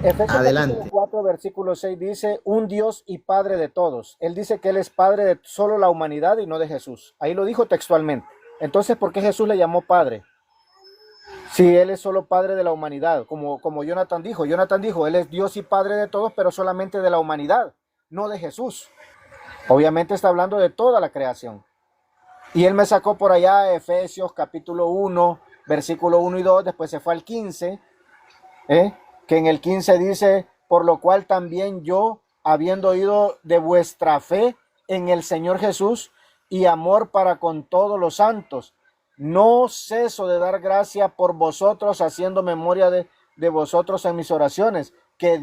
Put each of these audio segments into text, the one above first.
Efesios capítulo Adelante. 4, versículo 6 dice, un Dios y Padre de todos. Él dice que Él es Padre de solo la humanidad y no de Jesús. Ahí lo dijo textualmente. Entonces, ¿por qué Jesús le llamó Padre? Si Él es solo Padre de la humanidad, como Jonathan dijo. Jonathan dijo, Él es Dios y Padre de todos, pero solamente de la humanidad, no de Jesús. Obviamente está hablando de toda la creación. Y Él me sacó por allá Efesios capítulo 1, versículo 1 y 2, después se fue al 15, que en el 15 dice, por lo cual también yo, habiendo oído de vuestra fe en el Señor Jesús y amor para con todos los santos, no ceso de dar gracia por vosotros, haciendo memoria de vosotros en mis oraciones, que el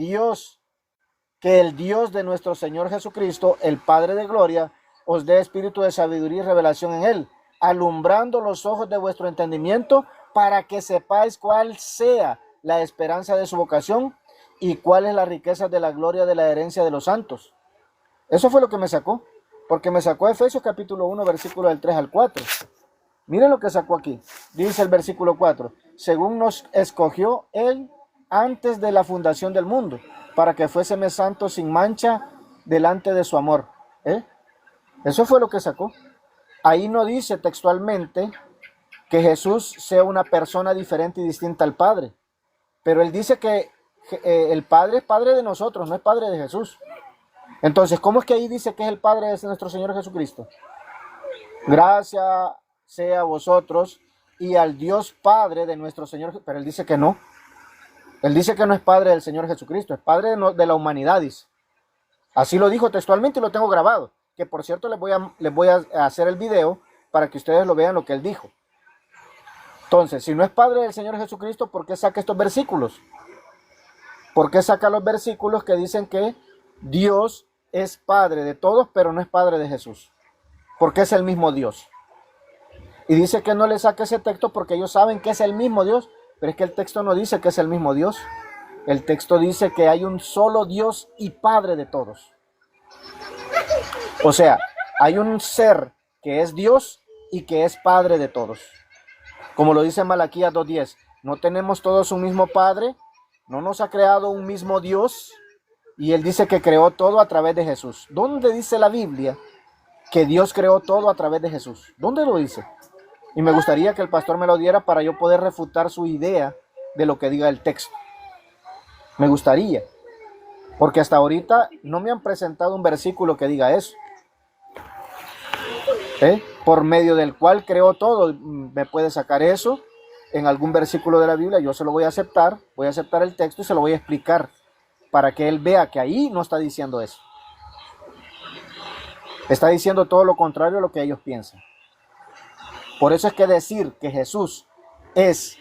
Dios de nuestro Señor Jesucristo, el Padre de gloria, os dé espíritu de sabiduría y revelación en él, alumbrando los ojos de vuestro entendimiento, para que sepáis cuál sea la esperanza de su vocación y cuál es la riqueza de la gloria de la herencia de los santos. Eso fue lo que me sacó, porque me sacó Efesios capítulo 1, versículo del 3 al 4. Miren lo que sacó aquí. Dice el versículo 4, según nos escogió él antes de la fundación del mundo, para que fuésemos santos sin mancha delante de su amor. Eso fue lo que sacó. Ahí no dice textualmente que Jesús sea una persona diferente y distinta al Padre, pero él dice que el Padre es Padre de nosotros, no es Padre de Jesús. Entonces, ¿cómo es que ahí dice que es el Padre de nuestro Señor Jesucristo? Gracias sea a vosotros y al Dios Padre de nuestro Señor, pero él dice que no. Él dice que no es Padre del Señor Jesucristo, es Padre de la humanidad, dice. Así lo dijo textualmente y lo tengo grabado, que por cierto les voy a hacer el video para que ustedes lo vean lo que él dijo. Entonces, si no es Padre del Señor Jesucristo, ¿por qué saca estos versículos? ¿Por qué saca los versículos que dicen que Dios es Padre de todos, pero no es Padre de Jesús? Porque es el mismo Dios. Y dice que no le saque ese texto porque ellos saben que es el mismo Dios, pero es que el texto no dice que es el mismo Dios. El texto dice que hay un solo Dios y Padre de todos. O sea, hay un ser que es Dios y que es Padre de todos. Como lo dice Malaquías 2:10, no tenemos todos un mismo Padre, no nos ha creado un mismo Dios, y él dice que creó todo a través de Jesús. ¿Dónde dice la Biblia que Dios creó todo a través de Jesús? ¿Dónde lo dice? Y me gustaría que el pastor me lo diera para yo poder refutar su idea de lo que diga el texto. Me gustaría, porque hasta ahorita no me han presentado un versículo que diga eso. Por medio del cual creó todo. Me puede sacar eso en algún versículo de la Biblia, yo se lo voy a aceptar el texto y se lo voy a explicar para que él vea que ahí no está diciendo eso. Está diciendo todo lo contrario a lo que ellos piensan. Por eso es que decir que Jesús es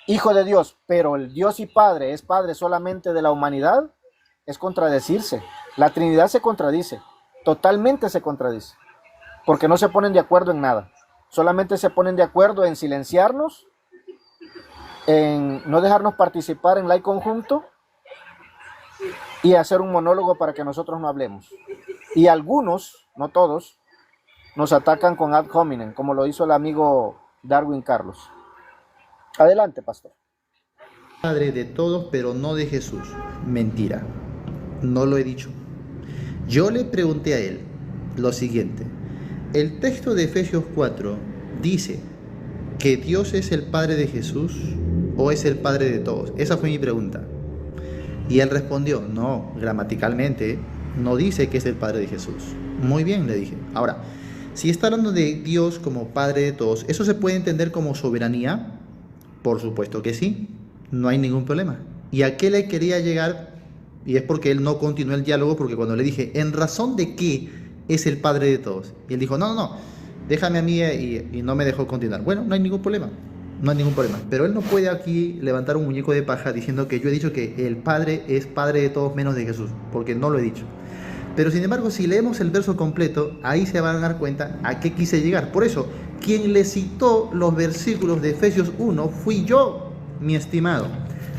Hijo de Dios, pero el Dios y Padre es Padre solamente de la humanidad, es contradecirse. La Trinidad se contradice, totalmente se contradice, porque no se ponen de acuerdo en nada. Solamente se ponen de acuerdo en silenciarnos, en no dejarnos participar en la conjunto y hacer un monólogo para que nosotros no hablemos. Y algunos, no todos, nos atacan con ad hominem, como lo hizo el amigo Darwin Carlos. Adelante, pastor. Padre de todos, pero no de Jesús. Mentira. No lo he dicho. Yo le pregunté a él lo siguiente. El texto de Efesios 4 dice que Dios es el Padre de Jesús o es el Padre de todos. Esa fue mi pregunta. Y él respondió, no, gramaticalmente no dice que es el Padre de Jesús. Muy bien, le dije. Ahora, si está hablando de Dios como Padre de todos, ¿eso se puede entender como soberanía? Por supuesto que sí, no hay ningún problema. ¿Y a qué le quería llegar? Y es porque él no continuó el diálogo, porque cuando le dije, ¿en razón de qué es el Padre de todos? Y él dijo, no, déjame a mí, y no me dejó continuar. Bueno, no hay ningún problema, pero él no puede aquí levantar un muñeco de paja diciendo que yo he dicho que el Padre es Padre de todos menos de Jesús, porque no lo he dicho. Pero sin embargo, si leemos el verso completo, ahí se van a dar cuenta a qué quise llegar. Por eso, quien le citó los versículos de Efesios 1 fui yo, mi estimado.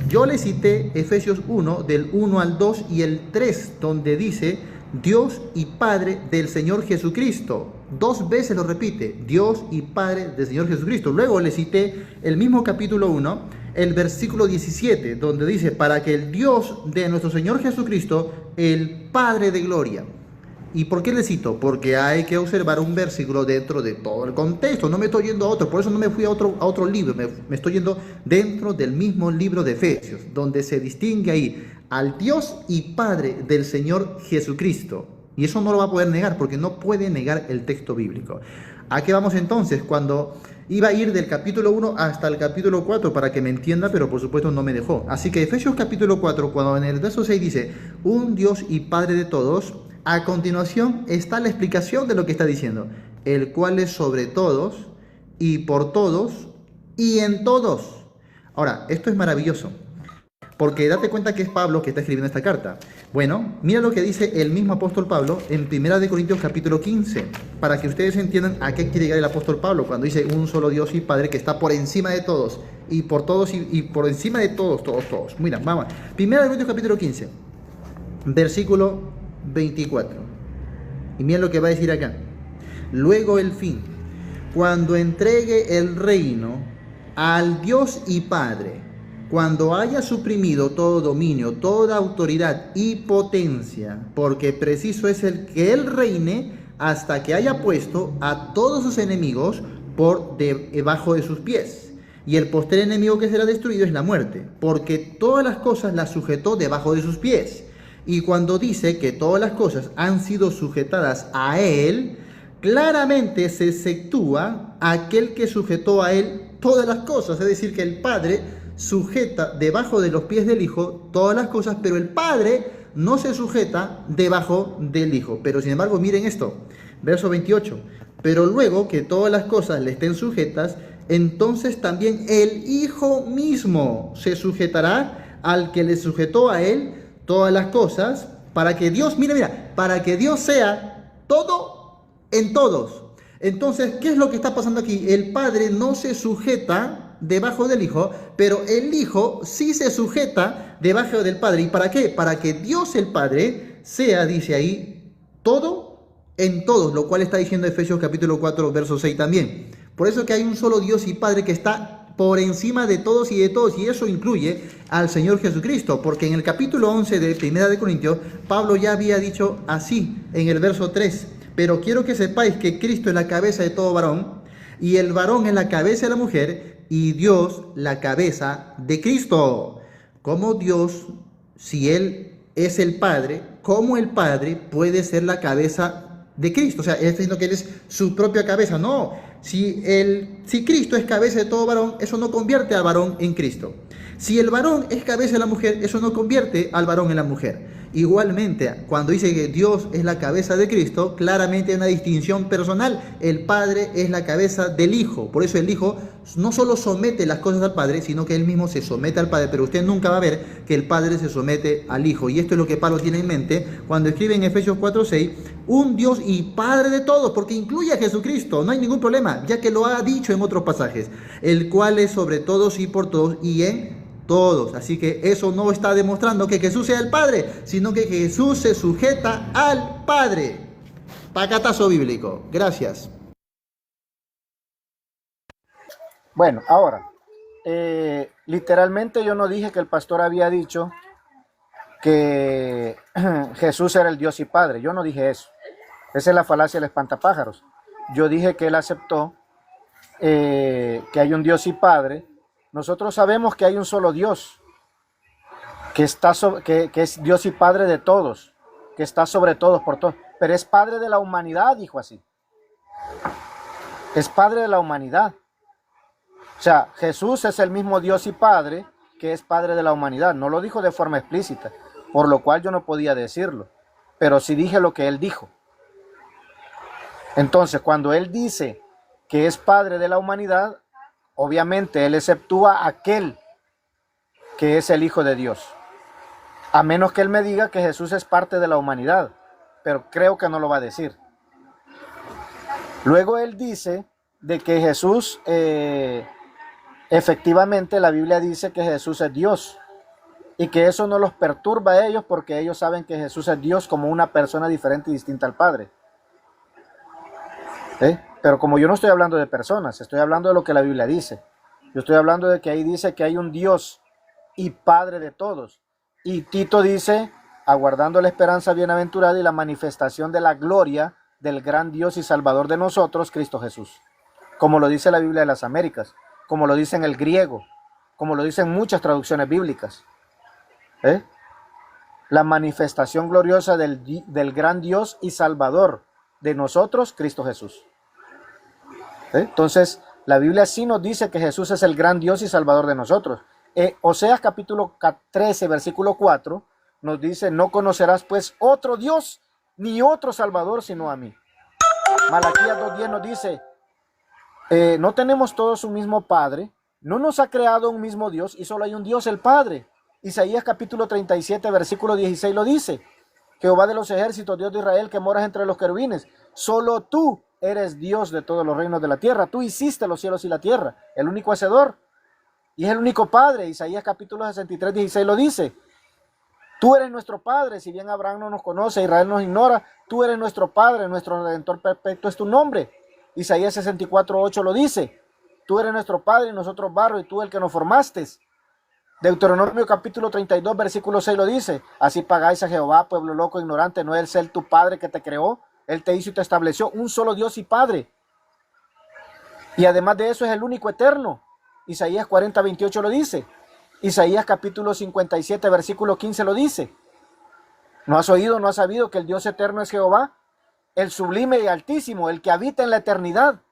Yo le cité Efesios 1 del 1 al 2 y el 3, donde dice Dios y Padre del Señor Jesucristo. 2 veces lo repite, Dios y Padre del Señor Jesucristo. Luego le cité el mismo capítulo 1, el versículo 17, donde dice, para que el Dios de nuestro Señor Jesucristo, el Padre de gloria. ¿Y por qué le cito? Porque hay que observar un versículo dentro de todo el contexto. No me estoy yendo a otro, por eso no me fui a otro libro, me estoy yendo dentro del mismo libro de Efesios, donde se distingue ahí al Dios y Padre del Señor Jesucristo. Y eso no lo va a poder negar, porque no puede negar el texto bíblico. ¿A qué vamos entonces? Cuando iba a ir del capítulo 1 hasta el capítulo 4 para que me entienda, pero por supuesto no me dejó. Así que Efesios capítulo 4, cuando en el verso 6 dice, un Dios y Padre de todos, a continuación está la explicación de lo que está diciendo, el cual es sobre todos y por todos y en todos. Ahora, esto es maravilloso, porque date cuenta que es Pablo que está escribiendo esta carta. Bueno, mira lo que dice el mismo apóstol Pablo en 1 Corintios capítulo 15, para que ustedes entiendan a qué quiere llegar el apóstol Pablo cuando dice un solo Dios y Padre que está por encima de todos y por todos y por encima de todos. Mira, vamos. 1 Corintios capítulo 15, versículo 24. Y mira lo que va a decir acá. Luego el fin, cuando entregue el reino al Dios y Padre, cuando haya suprimido todo dominio, toda autoridad y potencia, porque preciso es el que Él reine hasta que haya puesto a todos sus enemigos por debajo de sus pies. Y el postrer enemigo que será destruido es la muerte, porque todas las cosas las sujetó debajo de sus pies. Y cuando dice que todas las cosas han sido sujetadas a Él, claramente se exceptúa aquel que sujetó a Él todas las cosas. Es decir, que el Padre sujeta debajo de los pies del Hijo todas las cosas, pero el Padre no se sujeta debajo del Hijo. Pero sin embargo, miren esto, verso 28. Pero luego que todas las cosas le estén sujetas, entonces también el Hijo mismo se sujetará al que le sujetó a Él todas las cosas, para que Dios, mira, para que Dios sea todo en todos. Entonces, ¿qué es lo que está pasando aquí? El Padre no se sujeta debajo del Hijo, pero el Hijo sí se sujeta debajo del Padre. ¿Y para qué? Para que Dios el Padre sea, dice ahí, todo en todos, lo cual está diciendo Efesios capítulo 4, verso 6 también. Por eso que hay un solo Dios y Padre que está por encima de todos, y eso incluye al Señor Jesucristo, porque en el capítulo 11 de 1 Corintios, Pablo ya había dicho así, en el verso 3, pero quiero que sepáis que Cristo es la cabeza de todo varón, y el varón es la cabeza de la mujer, y Dios la cabeza de Cristo. Como Dios, si Él es el Padre, ¿cómo el Padre puede ser la cabeza de Cristo? O sea, él está diciendo que Él es su propia cabeza. No. Si Cristo es cabeza de todo varón, eso no convierte al varón en Cristo. Si el varón es cabeza de la mujer, eso no convierte al varón en la mujer. Igualmente, cuando dice que Dios es la cabeza de Cristo, claramente hay una distinción personal. El Padre es la cabeza del Hijo. Por eso el Hijo no solo somete las cosas al Padre, sino que Él mismo se somete al Padre. Pero usted nunca va a ver que el Padre se somete al Hijo. Y esto es lo que Pablo tiene en mente cuando escribe en Efesios 4:6, un Dios y Padre de todos, porque incluye a Jesucristo. No hay ningún problema, ya que lo ha dicho en otros pasajes. El cual es sobre todos y por todos y en todos. Así que eso no está demostrando que Jesús sea el Padre, sino que Jesús se sujeta al Padre. Pacatazo bíblico. Gracias. Bueno, ahora, literalmente yo no dije que el pastor había dicho que Jesús era el Dios y Padre. Yo no dije eso. Esa es la falacia del espantapájaros. Yo dije que él aceptó que hay un Dios y Padre. Nosotros sabemos que hay un solo Dios, que es Dios y Padre de todos, que está sobre todos, por todos, pero es Padre de la humanidad, dijo así. Es Padre de la humanidad. O sea, Jesús es el mismo Dios y Padre que es Padre de la humanidad. No lo dijo de forma explícita, por lo cual yo no podía decirlo, pero sí dije lo que él dijo. Entonces, cuando él dice que es Padre de la humanidad, obviamente él exceptúa a aquel que es el Hijo de Dios. A menos que él me diga que Jesús es parte de la humanidad, pero creo que no lo va a decir. Luego él dice de que Jesús, efectivamente la Biblia dice que Jesús es Dios y que eso no los perturba a ellos porque ellos saben que Jesús es Dios como una persona diferente y distinta al Padre. Pero como yo no estoy hablando de personas, estoy hablando de lo que la Biblia dice. Yo estoy hablando de que ahí dice que hay un Dios y Padre de todos. Y Tito dice, aguardando la esperanza bienaventurada y la manifestación de la gloria del gran Dios y Salvador de nosotros, Cristo Jesús. Como lo dice la Biblia de las Américas, como lo dice en el griego, como lo dicen muchas traducciones bíblicas. La manifestación gloriosa del gran Dios y Salvador de nosotros, Cristo Jesús. Entonces, la Biblia sí nos dice que Jesús es el gran Dios y Salvador de nosotros. Oseas capítulo 13, versículo 4, nos dice, no conocerás pues otro Dios ni otro Salvador sino a mí. Malaquías 2:10 nos dice, no tenemos todos un mismo Padre, no nos ha creado un mismo Dios y solo hay un Dios, el Padre. Isaías capítulo 37, versículo 16 lo dice, Jehová de los ejércitos, Dios de Israel, que moras entre los querubines, solo tú eres Dios de todos los reinos de la tierra, tú hiciste los cielos y la tierra, el único hacedor, y es el único Padre. Isaías capítulo 63, 16 lo dice, tú eres nuestro Padre, si bien Abraham no nos conoce, Israel nos ignora, tú eres nuestro Padre, nuestro Redentor perfecto es tu nombre. Isaías 64, 8 lo dice, tú eres nuestro Padre y nosotros barro y tú el que nos formaste. Deuteronomio capítulo 32, versículo 6 lo dice, así pagáis a Jehová, pueblo loco, ignorante, no es él tu Padre que te creó, él te hizo y te estableció, un solo Dios y Padre. Y además de eso es el único eterno. Isaías 40, 28 lo dice. Isaías capítulo 57, versículo 15 lo dice. ¿No has oído, no has sabido que el Dios eterno es Jehová? El sublime y altísimo, el que habita en la eternidad,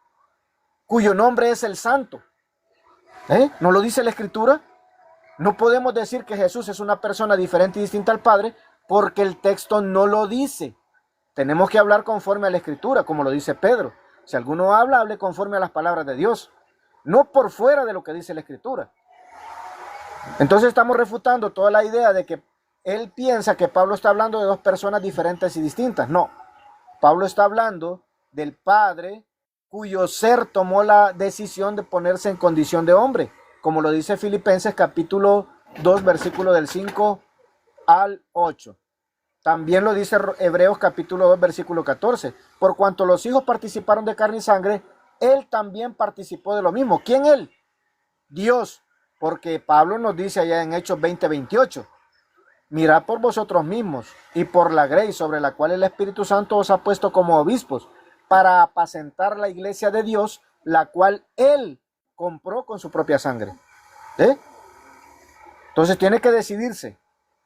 cuyo nombre es el Santo. ¿No lo dice la Escritura? No podemos decir que Jesús es una persona diferente y distinta al Padre porque el texto no lo dice. Tenemos que hablar conforme a la Escritura, como lo dice Pedro. Si alguno habla, hable conforme a las palabras de Dios, no por fuera de lo que dice la Escritura. Entonces estamos refutando toda la idea de que él piensa que Pablo está hablando de dos personas diferentes y distintas. No, Pablo está hablando del Padre cuyo ser tomó la decisión de ponerse en condición de hombre, como lo dice Filipenses capítulo 2, versículo del 5 al 8. También lo dice Hebreos capítulo 2, versículo 14. Por cuanto los hijos participaron de carne y sangre, él también participó de lo mismo. ¿Quién él? Dios. Porque Pablo nos dice allá en Hechos 20, 28. Mirad por vosotros mismos y por la grey sobre la cual el Espíritu Santo os ha puesto como obispos, para apacentar la iglesia de Dios, la cual él compró con su propia sangre. Entonces tiene que decidirse.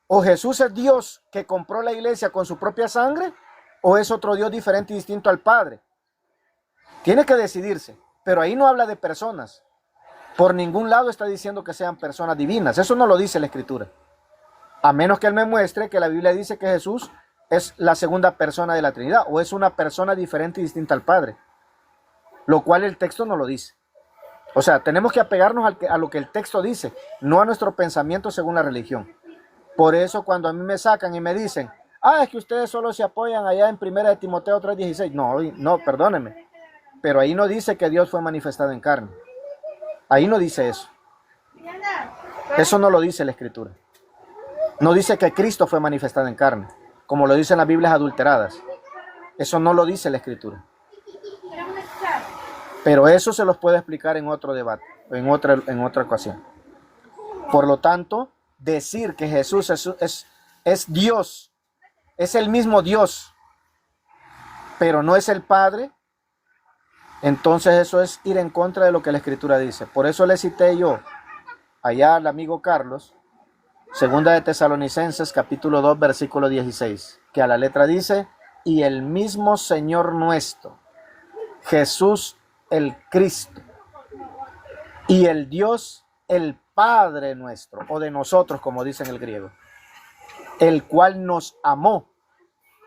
O Jesús es Dios que compró la iglesia con su propia sangre, o es otro Dios diferente y distinto al Padre. Tiene que decidirse. Pero ahí no habla de personas. Por ningún lado está diciendo que sean personas divinas. Eso no lo dice la Escritura. A menos que él me muestre que la Biblia dice que Jesús es la segunda persona de la Trinidad, o es una persona diferente y distinta al Padre, lo cual el texto no lo dice. O sea, tenemos que apegarnos a lo que el texto dice, no a nuestro pensamiento según la religión. Por eso cuando a mí me sacan y me dicen, es que ustedes solo se apoyan allá en 1 Timoteo 3:16. No, perdónenme, pero ahí no dice que Dios fue manifestado en carne. Ahí no dice eso. Eso no lo dice la Escritura. No dice que Cristo fue manifestado en carne, como lo dicen las Biblias adulteradas. Eso no lo dice la Escritura. Pero eso se los puede explicar en otro debate, en otra ocasión. Por lo tanto, decir que Jesús es Dios, es el mismo Dios, pero no es el Padre, entonces eso es ir en contra de lo que la Escritura dice. Por eso le cité yo allá al amigo Carlos, segunda de Tesalonicenses capítulo 2, versículo 16, que a la letra dice, y el mismo Señor nuestro, Jesús el Cristo, y el Dios, el Padre nuestro, o de nosotros, como dice en el griego, el cual nos amó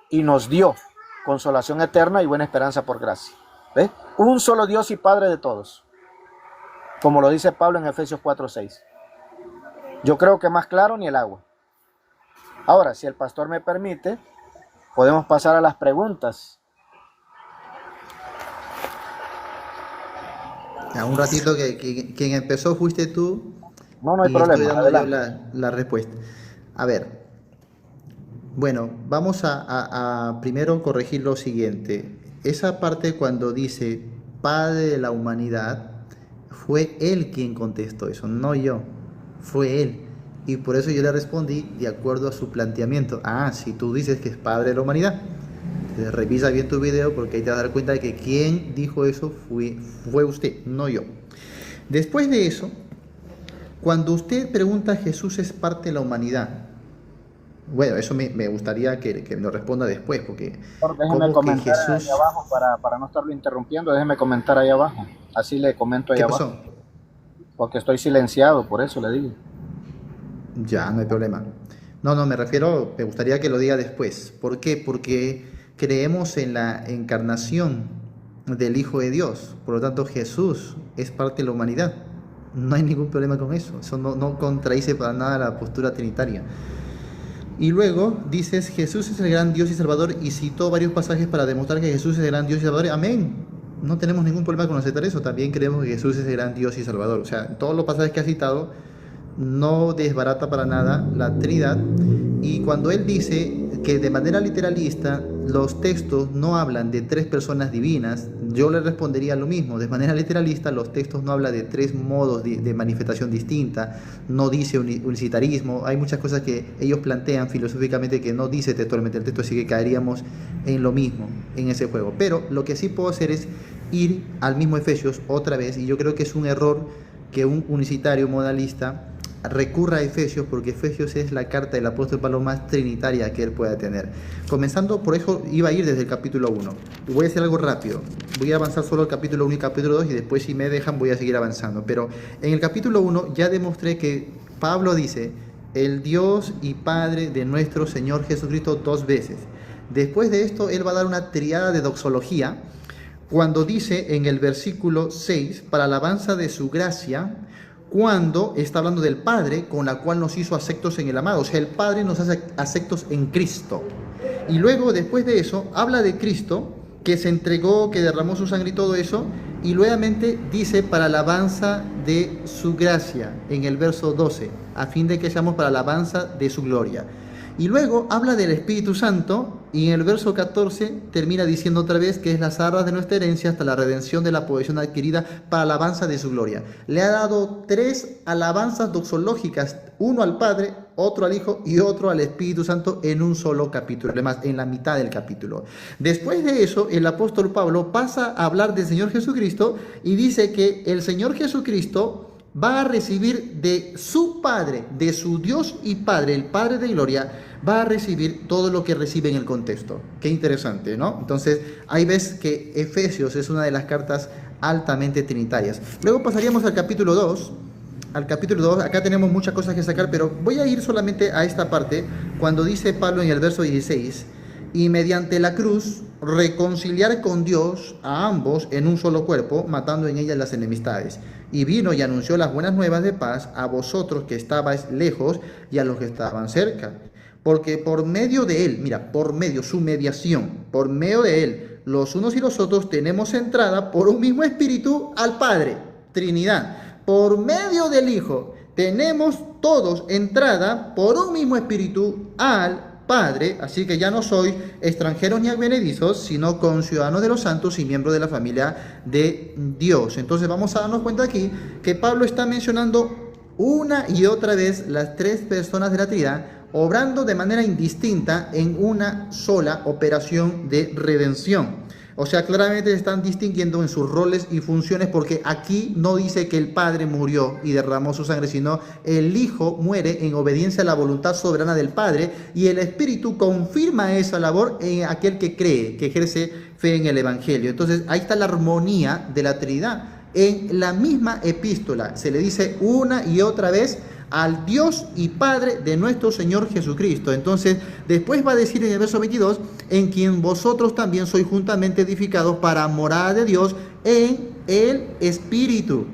y nos dio consolación eterna y buena esperanza por gracia. ¿Ve? Un solo Dios y Padre de todos, como lo dice Pablo en Efesios 4:6. Yo creo que más claro ni el agua. Ahora, si el pastor me permite, podemos pasar a las preguntas. Un ratito que quien empezó fuiste tú. No hay y problema. estoy dando yo la respuesta. A ver, bueno, vamos a primero corregir lo siguiente. Esa parte cuando dice Padre de la humanidad, Fue él quien contestó eso, no yo. Fue él. Y por eso yo le respondí de acuerdo a su planteamiento. Ah, si tú dices que es padre de la humanidad, entonces revisa bien tu video porque ahí te vas a dar cuenta de que quien dijo eso fue usted, no yo. Después de eso, cuando usted pregunta Jesús es parte de la humanidad, bueno, eso me gustaría que me lo responda después, porque Déjeme como que comentar ahí Jesús... abajo para no estarlo interrumpiendo. Déjeme comentar ahí abajo. Así le comento ahí ¿Qué abajo. pasó? Porque estoy silenciado, por eso le digo. Ya, no hay problema. No, me refiero, me gustaría que lo diga después. ¿Por qué? Porque creemos en la encarnación del Hijo de Dios. Por lo tanto, Jesús es parte de la humanidad. No hay ningún problema con eso. Eso no contradice para nada la postura trinitaria. Y luego dices, Jesús es el gran Dios y Salvador, y citó varios pasajes para demostrar que Jesús es el gran Dios y Salvador. Amén. No tenemos ningún problema con aceptar eso. También creemos que Jesús es el gran Dios y Salvador. O sea, todos los pasajes que ha citado no desbarata para nada la Trinidad. Y cuando él dice que de manera literalista los textos no hablan de tres personas divinas, yo le respondería lo mismo. De manera literalista los textos no hablan de tres modos de manifestación distinta, no dice unicitarismo. Hay muchas cosas que ellos plantean filosóficamente que no dice textualmente el texto, así que caeríamos en lo mismo, en ese juego. Pero lo que sí puedo hacer es ir al mismo Efesios otra vez, y yo creo que es un error que un unicitario modalista recurra a Efesios, porque Efesios es la carta del apóstol Pablo más trinitaria que él pueda tener. Comenzando, por eso iba a ir desde el capítulo 1. Voy a hacer algo rápido. Voy a avanzar solo el capítulo 1 y capítulo 2 y después, si me dejan, voy a seguir avanzando. Pero en el capítulo 1 ya demostré que Pablo dice el Dios y Padre de nuestro Señor Jesucristo 2 veces. Después de esto, él va a dar una triada de doxología cuando dice en el versículo 6, para alabanza de su gracia, cuando está hablando del Padre, con la cual nos hizo aceptos en el amado. O sea, el Padre nos hace aceptos en Cristo. Y luego, después de eso, habla de Cristo, que se entregó, que derramó su sangre y todo eso, y nuevamente dice para alabanza de su gracia, en el verso 12, a fin de que seamos para alabanza de su gloria. Y luego habla del Espíritu Santo, y en el verso 14 termina diciendo otra vez que es las arras de nuestra herencia hasta la redención de la posesión adquirida para alabanza de su gloria. Le ha dado tres alabanzas doxológicas, uno al Padre, otro al Hijo y otro al Espíritu Santo en un solo capítulo, además en la mitad del capítulo. Después de eso, el apóstol Pablo pasa a hablar del Señor Jesucristo y dice que el Señor Jesucristo va a recibir de su Padre, de su Dios y Padre, el Padre de gloria, va a recibir todo lo que recibe en el contexto. Qué interesante, ¿no? Entonces, ahí ves que Efesios es una de las cartas altamente trinitarias. Luego pasaríamos al capítulo 2. Al capítulo 2, acá tenemos muchas cosas que sacar, pero voy a ir solamente a esta parte, cuando dice Pablo en el verso 16, y mediante la cruz reconciliar con Dios a ambos en un solo cuerpo, matando en ella las enemistades. Y vino y anunció las buenas nuevas de paz a vosotros que estabais lejos y a los que estaban cerca. Porque por medio de él, mira, por medio, su mediación, por medio de él, los unos y los otros tenemos entrada por un mismo espíritu al Padre, Trinidad. Por medio del Hijo tenemos todos entrada por un mismo espíritu al Padre, así que ya no sois extranjeros ni advenedizos, sino conciudadanos de los santos y miembros de la familia de Dios. Entonces vamos a darnos cuenta aquí que Pablo está mencionando una y otra vez las tres personas de la Trinidad, obrando de manera indistinta en una sola operación de redención. O sea, claramente se están distinguiendo en sus roles y funciones, porque aquí no dice que el Padre murió y derramó su sangre, sino el Hijo muere en obediencia a la voluntad soberana del Padre, y el Espíritu confirma esa labor en aquel que cree, que ejerce fe en el Evangelio. Entonces, ahí está la armonía de la Trinidad. En la misma epístola se le dice una y otra vez al Dios y Padre de nuestro Señor Jesucristo. Entonces, después va a decir en el verso 22, en quien vosotros también sois juntamente edificados para morada de Dios en el Espíritu.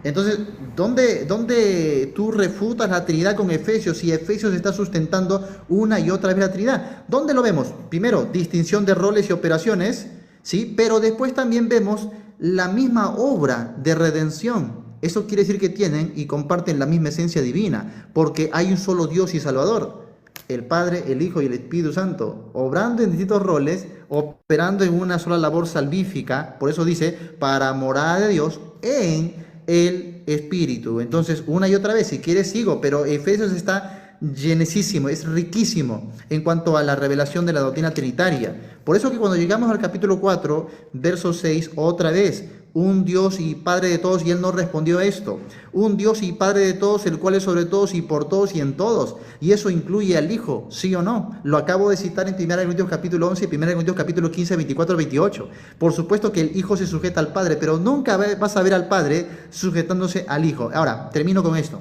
Entonces, ¿dónde tú refutas la Trinidad con Efesios, si Efesios está sustentando una y otra vez la Trinidad? ¿Dónde lo vemos? Primero, distinción de roles y operaciones, ¿sí? Pero después también vemos la misma obra de redención. Eso quiere decir que tienen y comparten la misma esencia divina, porque hay un solo Dios y Salvador, el Padre, el Hijo y el Espíritu Santo, obrando en distintos roles, operando en una sola labor salvífica. Por eso dice, para morada de Dios en el Espíritu. Entonces, una y otra vez, si quieres sigo, pero Efesios está llenísimo, es riquísimo en cuanto a la revelación de la doctrina trinitaria. Por eso que cuando llegamos al capítulo 4, verso 6, otra vez, un Dios y Padre de todos, y él no respondió a esto. Un Dios y Padre de todos, el cual es sobre todos y por todos y en todos. Y eso incluye al Hijo, ¿sí o no? Lo acabo de citar en 1 Corintios capítulo 11 y 1 Corintios capítulo 15, 24, 28. Por supuesto que el Hijo se sujeta al Padre, pero nunca vas a ver al Padre sujetándose al Hijo. Ahora, termino con esto.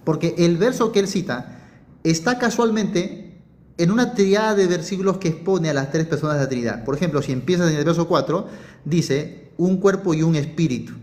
Porque el verso que él cita está casualmente en una triada de versículos que expone a las tres personas de la Trinidad. Por ejemplo, si empiezas en el verso 4, dice un cuerpo y un espíritu.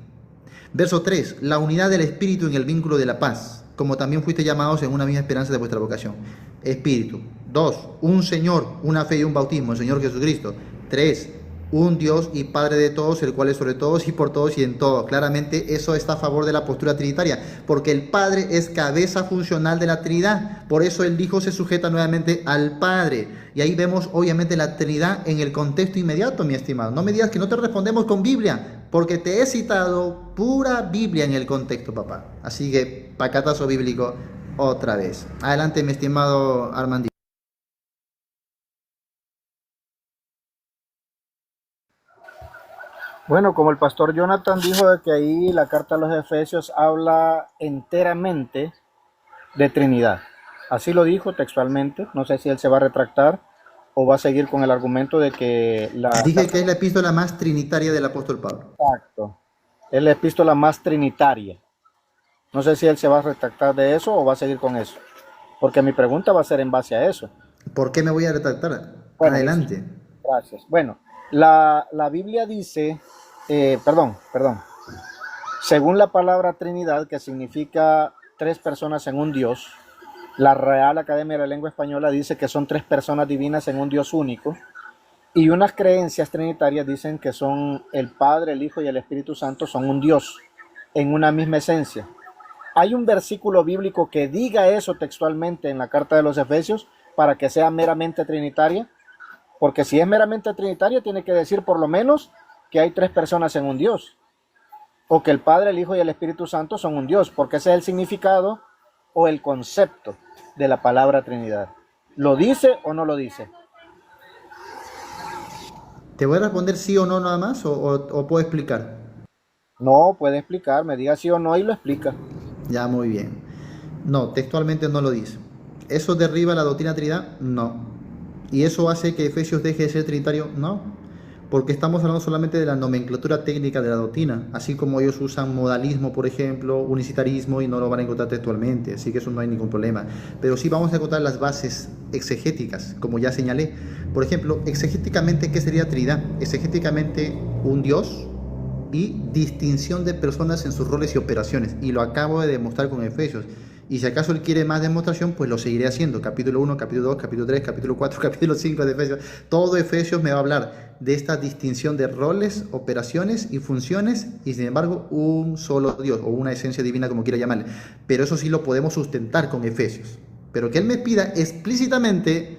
Verso 3, la unidad del espíritu en el vínculo de la paz, como también fuiste llamados en una misma esperanza de vuestra vocación. Espíritu. 2, un Señor, una fe y un bautismo, el Señor Jesucristo. 3, un Dios y Padre de todos, el cual es sobre todos y por todos y en todos. Claramente eso está a favor de la postura trinitaria, porque el Padre es cabeza funcional de la Trinidad. Por eso el Hijo se sujeta nuevamente al Padre. Y ahí vemos obviamente la Trinidad en el contexto inmediato, mi estimado. No me digas que no te respondemos con Biblia, porque te he citado pura Biblia en el contexto, papá. Así que pacatazo bíblico otra vez. Adelante, mi estimado Armandito. Bueno, como el pastor Jonathan dijo de que ahí la carta a los Efesios habla enteramente de Trinidad. Así lo dijo textualmente. No sé si él se va a retractar o va a seguir con el argumento de que Dije que es la epístola más trinitaria del apóstol Pablo. Exacto, es la epístola más trinitaria. No sé si él se va a retractar de eso o va a seguir con eso. Porque mi pregunta va a ser en base a eso. ¿Por qué me voy a retractar? Bueno, Adelante. gracias. Bueno, la Biblia dice, perdón, según la palabra Trinidad, que significa tres personas en un Dios, la Real Academia de la Lengua Española dice que son tres personas divinas en un Dios único, y unas creencias trinitarias dicen que son el Padre, el Hijo y el Espíritu Santo son un Dios en una misma esencia. ¿Hay un versículo bíblico que diga eso textualmente en la carta de los Efesios para que sea meramente trinitaria? Porque si es meramente trinitaria, tiene que decir por lo menos que hay tres personas en un Dios, o que el Padre, el Hijo y el Espíritu Santo son un Dios, porque ese es el significado o el concepto de la palabra Trinidad. ¿Lo dice o no lo dice? ¿Te voy a responder sí o no nada más o puedo explicar? No, puede explicar, me diga sí o no y lo explica. Ya, muy bien. No, textualmente no lo dice. ¿Eso derriba la doctrina Trinidad? No. ¿Y eso hace que Efesios deje de ser trinitario? No. Porque estamos hablando solamente de la nomenclatura técnica de la doctrina, así como ellos usan modalismo, por ejemplo, unicitarismo, y no lo van a encontrar textualmente, así que eso no hay ningún problema. Pero sí vamos a encontrar las bases exegéticas, como ya señalé. Por ejemplo, exegéticamente, ¿qué sería Trinidad? Exegéticamente, un Dios y distinción de personas en sus roles y operaciones, y lo acabo de demostrar con Efesios. Y si acaso él quiere más demostración, pues lo seguiré haciendo. Capítulo 1, capítulo 2, capítulo 3, capítulo 4, capítulo 5 de Efesios. Todo Efesios me va a hablar de esta distinción de roles, operaciones y funciones, y sin embargo un solo Dios, o una esencia divina, como quiera llamarle. Pero eso sí lo podemos sustentar con Efesios. Pero que él me pida explícitamente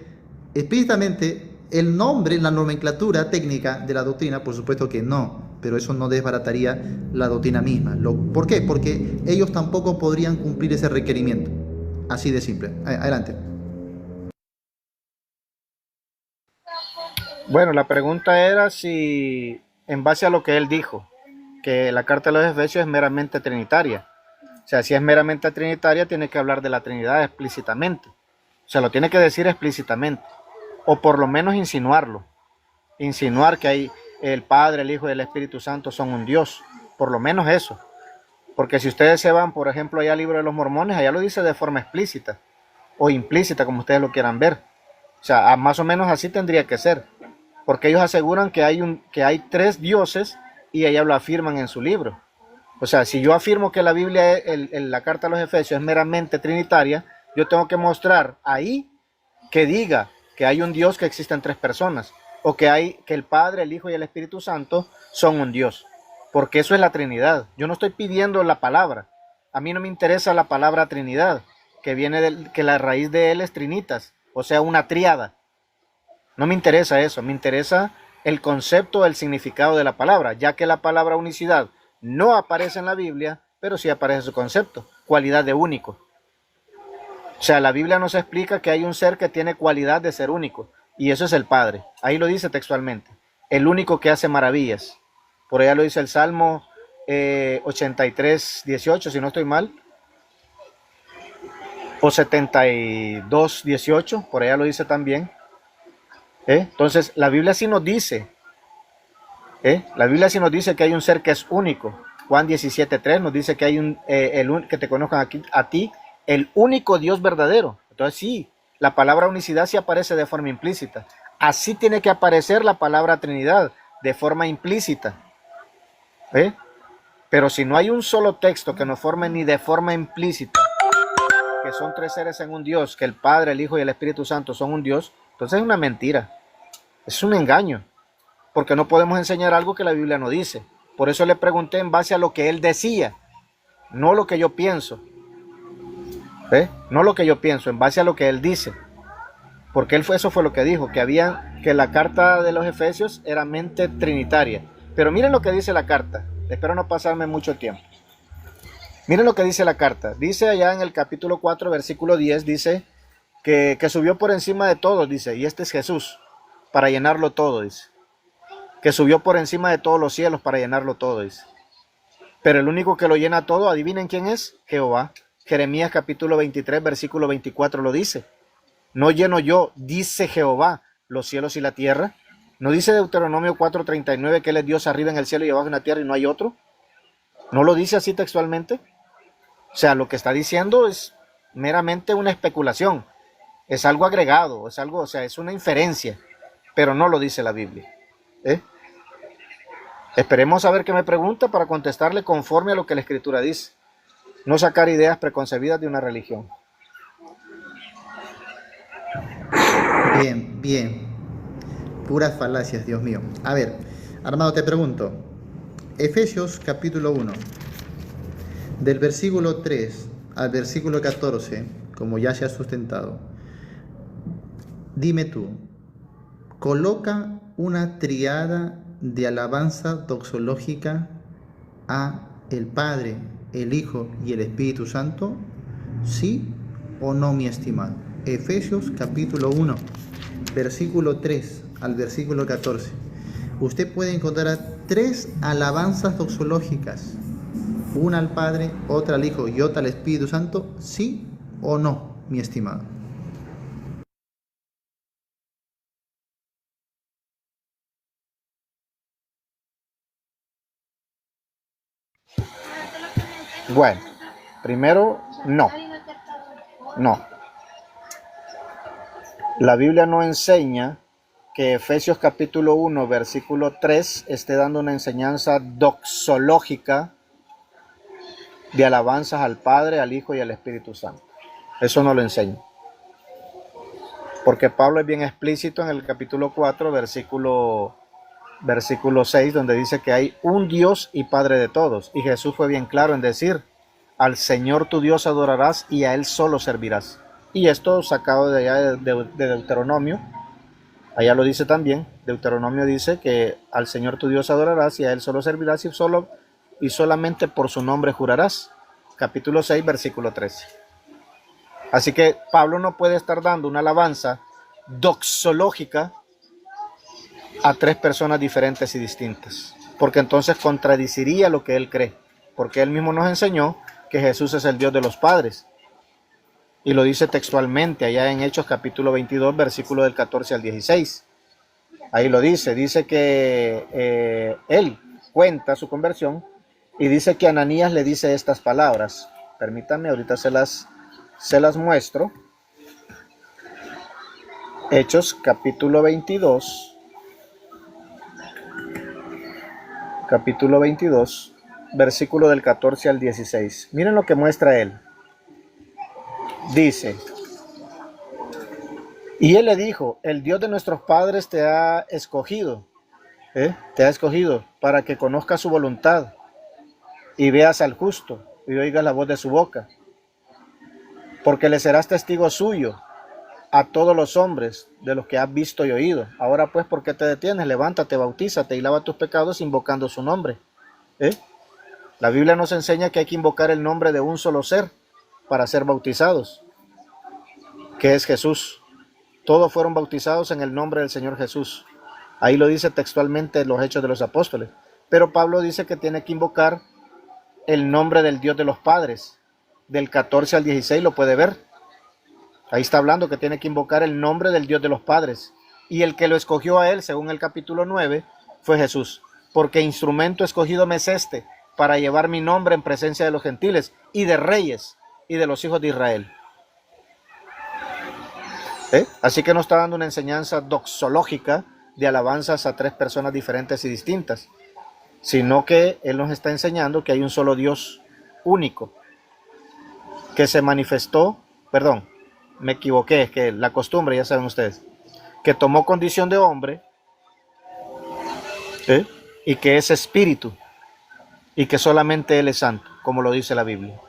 el nombre, la nomenclatura técnica de la doctrina, por supuesto que no. Pero eso no desbarataría la doctrina misma. ¿Por qué? Porque ellos tampoco podrían cumplir ese requerimiento. Así de simple. Adelante. Bueno, la pregunta era si, en base a lo que él dijo, que la carta de los Efesios es meramente trinitaria. O sea, si es meramente trinitaria, tiene que hablar de la Trinidad explícitamente. O sea, lo tiene que decir explícitamente. O por lo menos insinuarlo. Insinuar que hay el Padre, el Hijo y el Espíritu Santo son un Dios. Por lo menos eso. Porque si ustedes se van, por ejemplo, allá al libro de los Mormones, allá lo dice de forma explícita. O implícita, como ustedes lo quieran ver. O sea, más o menos así tendría que ser. Porque ellos aseguran que hay tres dioses y ellos lo afirman en su libro. O sea, si yo afirmo que la Biblia, la carta a los Efesios es meramente trinitaria, yo tengo que mostrar ahí que diga que hay un Dios que existe en tres personas, o que el Padre, el Hijo y el Espíritu Santo son un Dios, porque eso es la Trinidad. Yo no estoy pidiendo la palabra. A mí no me interesa la palabra Trinidad, que viene que la raíz de él es trinitas, o sea, una tríada. No me interesa eso, me interesa el concepto, el significado de la palabra, ya que la palabra unicidad no aparece en la Biblia, pero sí aparece su concepto, cualidad de único. O sea, la Biblia nos explica que hay un ser que tiene cualidad de ser único, y eso es el Padre. Ahí lo dice textualmente, el único que hace maravillas. Por allá lo dice el Salmo 83, 18, si no estoy mal, o 72, 18, por allá lo dice también. Entonces, la Biblia sí nos dice, la Biblia sí nos dice que hay un ser que es único. Juan 17:3 nos dice que hay que te conozcan aquí, a ti, el único Dios verdadero. Entonces sí, la palabra unicidad sí aparece de forma implícita. Así tiene que aparecer la palabra Trinidad, de forma implícita. Pero si no hay un solo texto que nos forme ni de forma implícita, que son tres seres en un Dios, que el Padre, el Hijo y el Espíritu Santo son un Dios, entonces es una mentira, es un engaño, porque no podemos enseñar algo que la Biblia no dice. Por eso le pregunté en base a lo que él decía, no lo que yo pienso, no lo que yo pienso, en base a lo que él dice, porque eso fue lo que dijo, que la carta de los Efesios era mente trinitaria. Pero miren lo que dice la carta, espero no pasarme mucho tiempo. Miren lo que dice la carta. Dice allá en el capítulo 4, versículo 10, dice que subió por encima de todos, dice, y este es Jesús, para llenarlo todo, dice. Que subió por encima de todos los cielos para llenarlo todo, dice. Pero el único que lo llena todo, adivinen quién es, Jehová. Jeremías capítulo 23, versículo 24 lo dice. No lleno yo, dice Jehová, los cielos y la tierra. ¿No dice Deuteronomio 4:39 que él es Dios arriba en el cielo y abajo en la tierra y no hay otro? ¿No lo dice así textualmente? O sea, lo que está diciendo es meramente una especulación, es algo agregado, es algo, o sea, es una inferencia, pero no lo dice la Biblia. Esperemos a ver qué me pregunta para contestarle conforme a lo que la Escritura dice, no sacar ideas preconcebidas de una religión. Bien, bien. Puras falacias, Dios mío. A ver, Armando, te pregunto. Efesios capítulo 1, del versículo 3 al versículo 14, como ya se ha sustentado. Dime tú, coloca una triada de alabanza doxológica a el Padre, el Hijo y el Espíritu Santo, ¿sí o no, mi estimado? Efesios capítulo 1, versículo 3 al versículo 14. Usted puede encontrar 3 alabanzas doxológicas, una al Padre, otra al Hijo y otra al Espíritu Santo, ¿sí o no, mi estimado? Bueno, primero, no. La Biblia no enseña que Efesios capítulo 1, versículo 3 esté dando una enseñanza doxológica de alabanzas al Padre, al Hijo y al Espíritu Santo. Eso no lo enseña. Porque Pablo es bien explícito en el capítulo 4, versículo 6, donde dice que hay un Dios y Padre de todos. Y Jesús fue bien claro en decir, al Señor tu Dios adorarás y a Él solo servirás. Y esto sacado de allá de Deuteronomio, allá lo dice también, Deuteronomio dice que al Señor tu Dios adorarás y a Él solo servirás y solamente por su nombre jurarás. Capítulo 6, versículo 13. Así que Pablo no puede estar dando una alabanza doxológica a 3 personas diferentes y distintas, porque entonces contradiciría lo que él cree, porque él mismo nos enseñó que Jesús es el Dios de los padres, y lo dice textualmente allá en Hechos capítulo 22, versículo del 14 al 16. Ahí lo dice que él cuenta su conversión y dice que Ananías le dice estas palabras. Permítanme, ahorita se las muestro. Hechos capítulo 22, versículo del 14 al 16. Miren lo que muestra él. Dice, y él le dijo, el Dios de nuestros padres te ha escogido, para que conozcas su voluntad y veas al justo y oigas la voz de su boca, porque le serás testigo suyo a todos los hombres de los que has visto y oído. Ahora pues, ¿por qué te detienes? Levántate, bautízate y lava tus pecados invocando su nombre. La Biblia nos enseña que hay que invocar el nombre de un solo ser para ser bautizados, que es Jesús. Todos fueron bautizados en el nombre del Señor Jesús. Ahí lo dice textualmente en los Hechos de los Apóstoles. Pero Pablo dice que tiene que invocar el nombre del Dios de los padres. Del 14 al 16 lo puede ver. Ahí está hablando que tiene que invocar el nombre del Dios de los padres. Y el que lo escogió a él, según el capítulo 9, fue Jesús. Porque instrumento escogido me es este, para llevar mi nombre en presencia de los gentiles y de reyes y de los hijos de Israel. Así que nos está dando una enseñanza doxológica de alabanzas a tres personas diferentes y distintas, sino que Él nos está enseñando que hay un solo Dios único, que se manifestó, perdón, me equivoqué, es que la costumbre, ya saben ustedes, que tomó condición de hombre, y que es espíritu, y que solamente Él es santo, como lo dice la Biblia.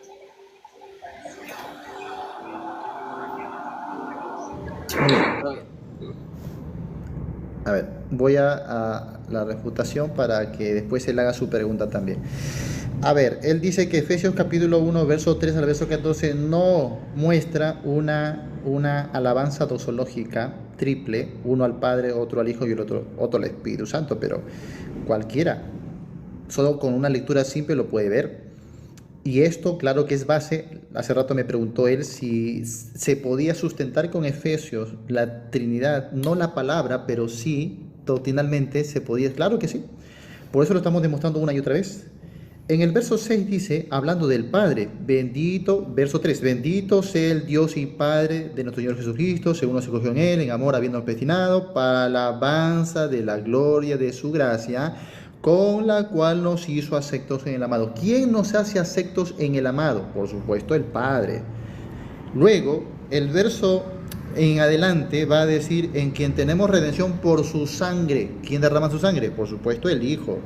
A ver, voy a la refutación para que después él haga su pregunta también. A ver, él dice que Efesios capítulo 1, verso 3 al verso 14 no muestra una alabanza doxológica triple, uno al Padre, otro al Hijo y el otro al Espíritu Santo, pero cualquiera, solo con una lectura simple lo puede ver. Y esto, claro que es base, hace rato me preguntó él si se podía sustentar con Efesios la Trinidad, no la palabra, pero sí, doctrinalmente se podía, claro que sí. Por eso lo estamos demostrando una y otra vez. En el verso 6 dice, hablando del Padre, bendito, verso 3, bendito sea el Dios y Padre de nuestro Señor Jesucristo, según nos escogió en Él, en amor habiéndonos predestinado, para la alabanza de la gloria de su gracia, con la cual nos hizo aceptos en el amado. ¿Quién nos hace aceptos en el amado? Por supuesto, el Padre. Luego, el verso en adelante va a decir, en quien tenemos redención por su sangre. ¿Quién derrama su sangre? Por supuesto, el Hijo.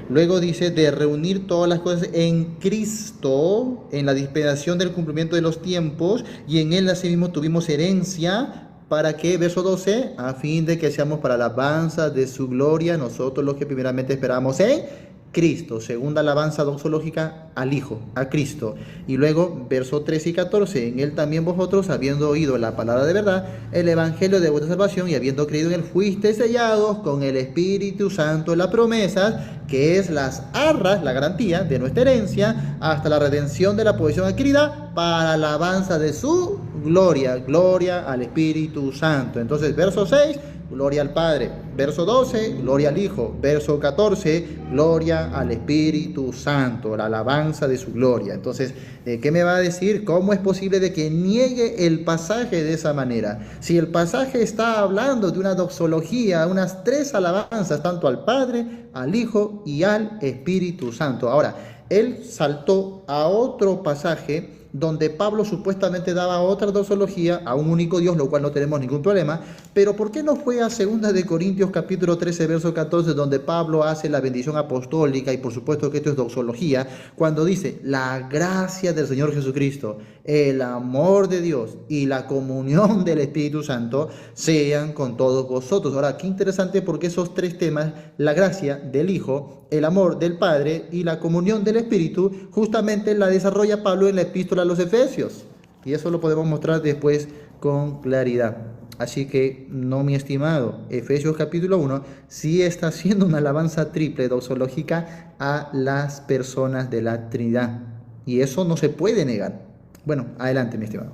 Luego dice, de reunir todas las cosas en Cristo, en la dispensación del cumplimiento de los tiempos, y en Él asimismo tuvimos herencia. ¿Para qué? Verso 12, a fin de que seamos para la alabanza de su gloria, nosotros los que primeramente esperamos en Cristo. Segunda alabanza doxológica al Hijo, a Cristo. Y luego, verso 13 y 14, en Él también vosotros, habiendo oído la palabra de verdad, el evangelio de vuestra salvación, y habiendo creído en Él, fuisteis sellados con el Espíritu Santo, las promesas, que es las arras, la garantía de nuestra herencia, hasta la redención de la posesión adquirida, para la alabanza de su gloria, gloria al Espíritu Santo. Entonces, verso 6, gloria al Padre. Verso 12, gloria al Hijo. Verso 14, gloria al Espíritu Santo, la alabanza de su gloria. Entonces, ¿qué me va a decir? ¿Cómo es posible de que niegue el pasaje de esa manera? Si el pasaje está hablando de una doxología, unas tres alabanzas, tanto al Padre, al Hijo y al Espíritu Santo. Ahora, él saltó a otro pasaje donde Pablo supuestamente daba otra doxología a un único Dios, lo cual no tenemos ningún problema, pero ¿por qué no fue a 2 de Corintios capítulo 13, verso 14, donde Pablo hace la bendición apostólica, y por supuesto que esto es doxología, cuando dice, la gracia del Señor Jesucristo, el amor de Dios y la comunión del Espíritu Santo sean con todos vosotros? Ahora, qué interesante, porque esos tres temas, la gracia del Hijo, el amor del Padre y la comunión del Espíritu, justamente la desarrolla Pablo en la epístola a los Efesios. Y eso lo podemos mostrar después con claridad. Así que, no, mi estimado, Efesios capítulo 1 sí está haciendo una alabanza triple doxológica a las personas de la Trinidad. Y eso no se puede negar. Bueno, adelante, mi estimado.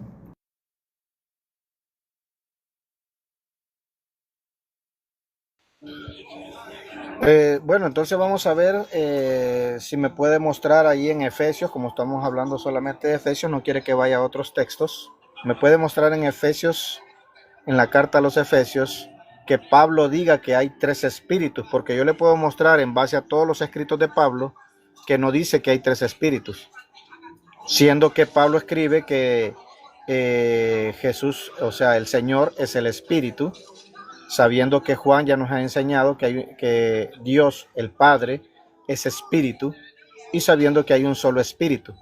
Bueno, entonces vamos a ver si me puede mostrar ahí en Efesios, como estamos hablando solamente de Efesios, no quiere que vaya a otros textos. Me puede mostrar en Efesios, en la carta a los Efesios, que Pablo diga que hay tres espíritus, porque yo le puedo mostrar en base a todos los escritos de Pablo que no dice que hay tres espíritus, siendo que Pablo escribe que Jesús, o sea, el Señor es el espíritu, sabiendo que Juan ya nos ha enseñado que Dios, el Padre, es espíritu, y sabiendo que hay un solo espíritu.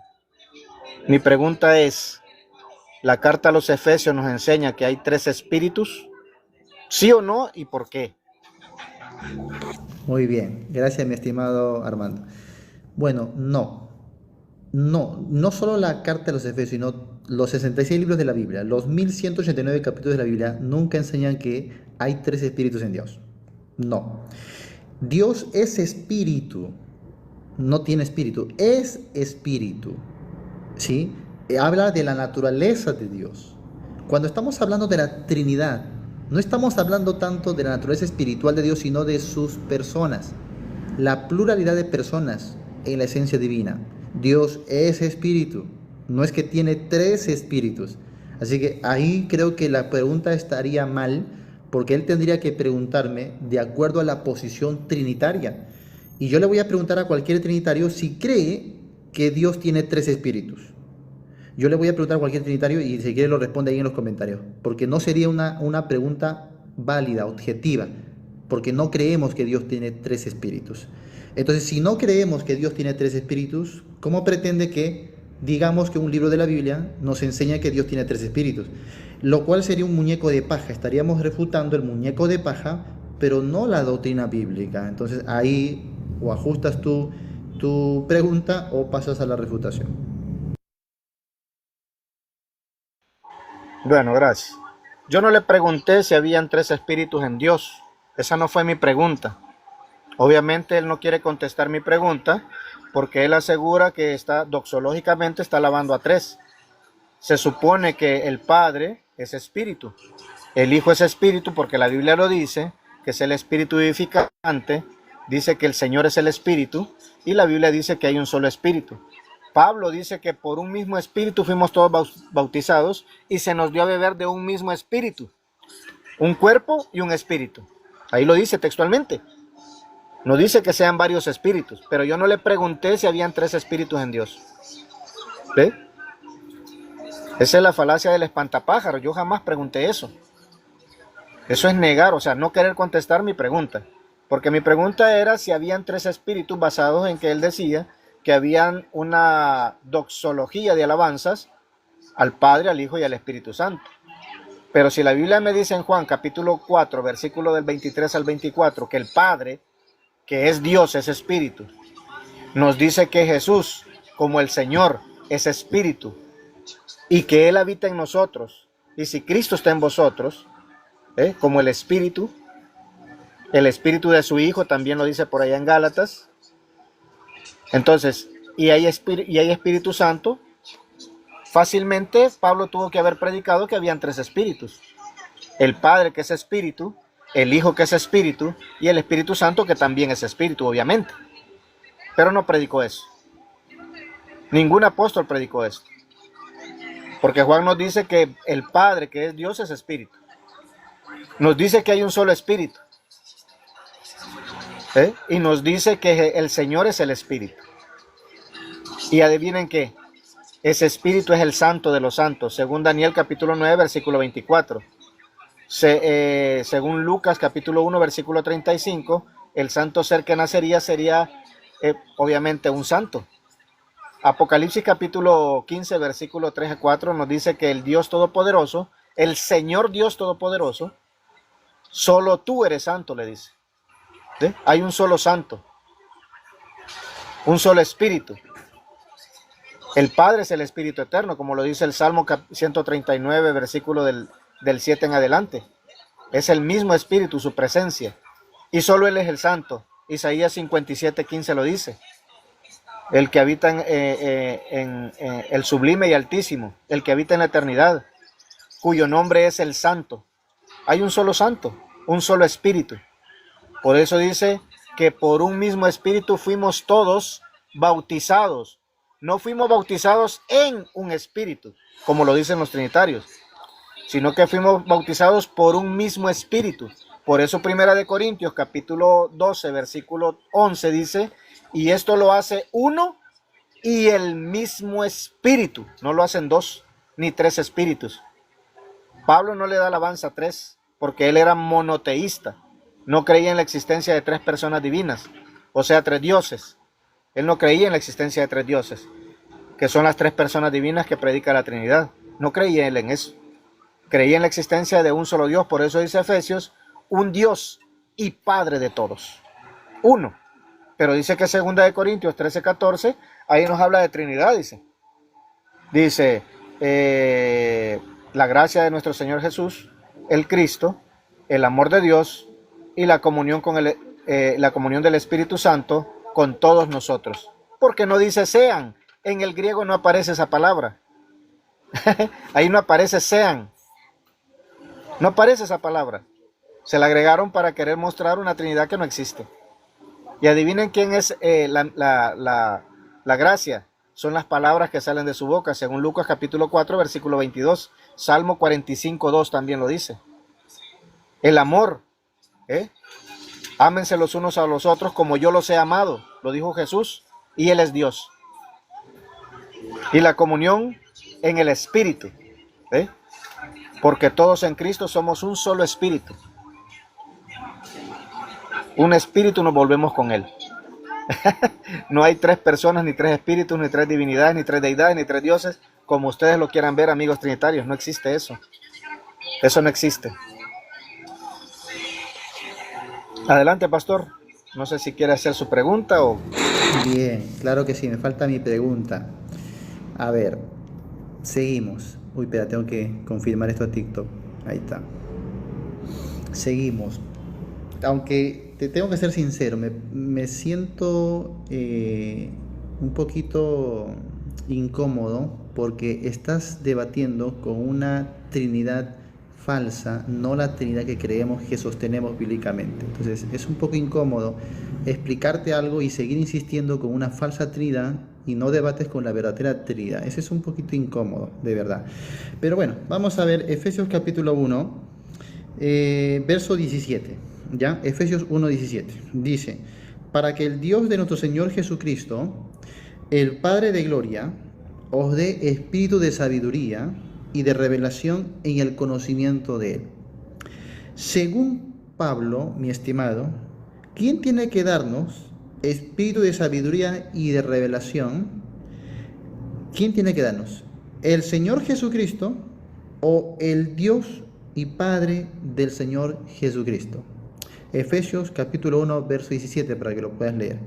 Mi pregunta es, ¿la carta a los Efesios nos enseña que hay tres espíritus? ¿Sí o no? ¿Y por qué? Muy bien, gracias, mi estimado Armando. Bueno, no. No, no solo la carta de los Efesios, sino los 66 libros de la Biblia, los 1189 capítulos de la Biblia nunca enseñan que hay tres espíritus en Dios. No. Dios es espíritu, no tiene espíritu, es espíritu. ¿Sí? Habla de la naturaleza de Dios. Cuando estamos hablando de la Trinidad, no estamos hablando tanto de la naturaleza espiritual de Dios, sino de sus personas. La pluralidad de personas en la esencia divina. Dios es espíritu, no es que tiene tres espíritus. Así que ahí creo que la pregunta estaría mal, porque él tendría que preguntarme de acuerdo a la posición trinitaria. Y yo le voy a preguntar a cualquier trinitario si cree que Dios tiene tres espíritus. Yo le voy a preguntar a cualquier trinitario y si quiere lo responde ahí en los comentarios, porque no sería una pregunta válida, objetiva, porque no creemos que Dios tiene tres espíritus. Entonces, si no creemos que Dios tiene tres espíritus, ¿cómo pretende que digamos que un libro de la Biblia nos enseña que Dios tiene tres espíritus? Lo cual sería un muñeco de paja. Estaríamos refutando el muñeco de paja, pero no la doctrina bíblica. Entonces, ahí o ajustas tu pregunta o pasas a la refutación. Bueno, gracias. Yo no le pregunté si habían tres espíritus en Dios. Esa no fue mi pregunta. Obviamente él no quiere contestar mi pregunta porque él asegura que doxológicamente está alabando a tres. Se supone que el Padre es espíritu, el Hijo es espíritu porque la Biblia lo dice, que es el espíritu vivificante, dice que el Señor es el espíritu y la Biblia dice que hay un solo espíritu. Pablo dice que por un mismo espíritu fuimos todos bautizados y se nos dio a beber de un mismo espíritu, un cuerpo y un espíritu. Ahí lo dice textualmente. No dice que sean varios espíritus, pero yo no le pregunté si habían tres espíritus en Dios. ¿Ve? Esa es la falacia del espantapájaro. Yo jamás pregunté eso. Eso es negar, o sea, no querer contestar mi pregunta. Porque mi pregunta era si habían tres espíritus basados en que él decía que habían una doxología de alabanzas al Padre, al Hijo y al Espíritu Santo. Pero si la Biblia me dice en Juan capítulo 4, versículo del 23 al 24, que el Padre, que es Dios, es espíritu, nos dice que Jesús, como el Señor, es espíritu, y que Él habita en nosotros, y si Cristo está en vosotros, como el espíritu de su Hijo, también lo dice por allá en Gálatas. Entonces, y hay Espíritu Santo, fácilmente Pablo tuvo que haber predicado que habían tres espíritus. El Padre, que es espíritu, el Hijo, que es espíritu, y el Espíritu Santo, que también es espíritu, obviamente. Pero no predicó eso. Ningún apóstol predicó esto. Porque Juan nos dice que el Padre, que es Dios, es espíritu. Nos dice que hay un solo espíritu. Y nos dice que el Señor es el espíritu. Y adivinen qué. Ese espíritu es el santo de los santos. Según Daniel capítulo 9, versículo 24. Según Lucas capítulo 1, versículo 35, el santo ser que nacería sería obviamente un santo. Apocalipsis capítulo 15, versículo 3 a 4 nos dice que el Dios Todopoderoso, el Señor Dios Todopoderoso, solo tú eres santo, le dice. ¿Sí? Hay un solo santo, un solo espíritu. El Padre es el Espíritu Eterno, como lo dice el Salmo 139, versículo del 7 en adelante. Es el mismo Espíritu, su presencia. Y solo Él es el Santo. Isaías 57, 15 lo dice. El que habita en el sublime y altísimo, el que habita en la eternidad, cuyo nombre es el Santo. Hay un solo Santo, un solo Espíritu. Por eso dice que por un mismo Espíritu fuimos todos bautizados. No fuimos bautizados en un espíritu, como lo dicen los trinitarios, sino que fuimos bautizados por un mismo espíritu. Por eso Primera de Corintios, capítulo 12, versículo 11 dice, y esto lo hace uno y el mismo espíritu. No lo hacen dos ni tres espíritus. Pablo no le da alabanza a tres, porque él era monoteísta. No creía en la existencia de tres personas divinas, o sea, tres dioses. Él no creía en la existencia de tres dioses, que son las tres personas divinas que predica la Trinidad. No creía él en eso. Creía en la existencia de un solo Dios. Por eso dice Efesios, un Dios y Padre de todos. Uno. Pero dice que 2 Corintios 13:14, ahí nos habla de Trinidad, dice. Dice, la gracia de nuestro Señor Jesús, el Cristo, el amor de Dios y la comunión la comunión del Espíritu Santo con todos nosotros. Porque no dice sean, en el griego no aparece esa palabra. Ahí no aparece sean, no aparece esa palabra. Se la agregaron para querer mostrar una Trinidad que no existe. Y adivinen quién es la gracia. Son las palabras que salen de su boca, según Lucas capítulo 4, versículo 22. Salmo 45:2 también lo dice. El amor, ámense los unos a los otros como yo los he amado, lo dijo Jesús, y Él es Dios. Y la comunión en el Espíritu, porque todos en Cristo somos un solo Espíritu. Un Espíritu nos volvemos con Él. No hay tres personas, ni tres espíritus, ni tres divinidades, ni tres deidades, ni tres dioses, como ustedes lo quieran ver, amigos trinitarios. No existe eso. Eso no existe. Adelante, pastor. No sé si quiere hacer su pregunta o... Bien, claro que sí, me falta mi pregunta. A ver, seguimos. Uy, espera, tengo que confirmar esto a TikTok. Ahí está. Seguimos. Aunque te tengo que ser sincero, me siento un poquito incómodo porque estás debatiendo con una Trinidad falsa, no la Trinidad que creemos que sostenemos bíblicamente. Entonces es un poco incómodo explicarte algo y seguir insistiendo con una falsa Trinidad y no debates con la verdadera Trinidad. Ese es un poquito incómodo, de verdad. Pero bueno, vamos a ver Efesios capítulo 1, verso 17. ¿Ya? Efesios 1:17 dice: para que el Dios de nuestro Señor Jesucristo, el Padre de gloria, os dé espíritu de sabiduría y de revelación en el conocimiento de Él. Según Pablo, mi estimado, ¿quién tiene que darnos espíritu de sabiduría y de revelación? ¿Quién tiene que darnos? ¿El Señor Jesucristo o el Dios y Padre del Señor Jesucristo? Efesios capítulo 1, verso 17, para que lo puedas leer.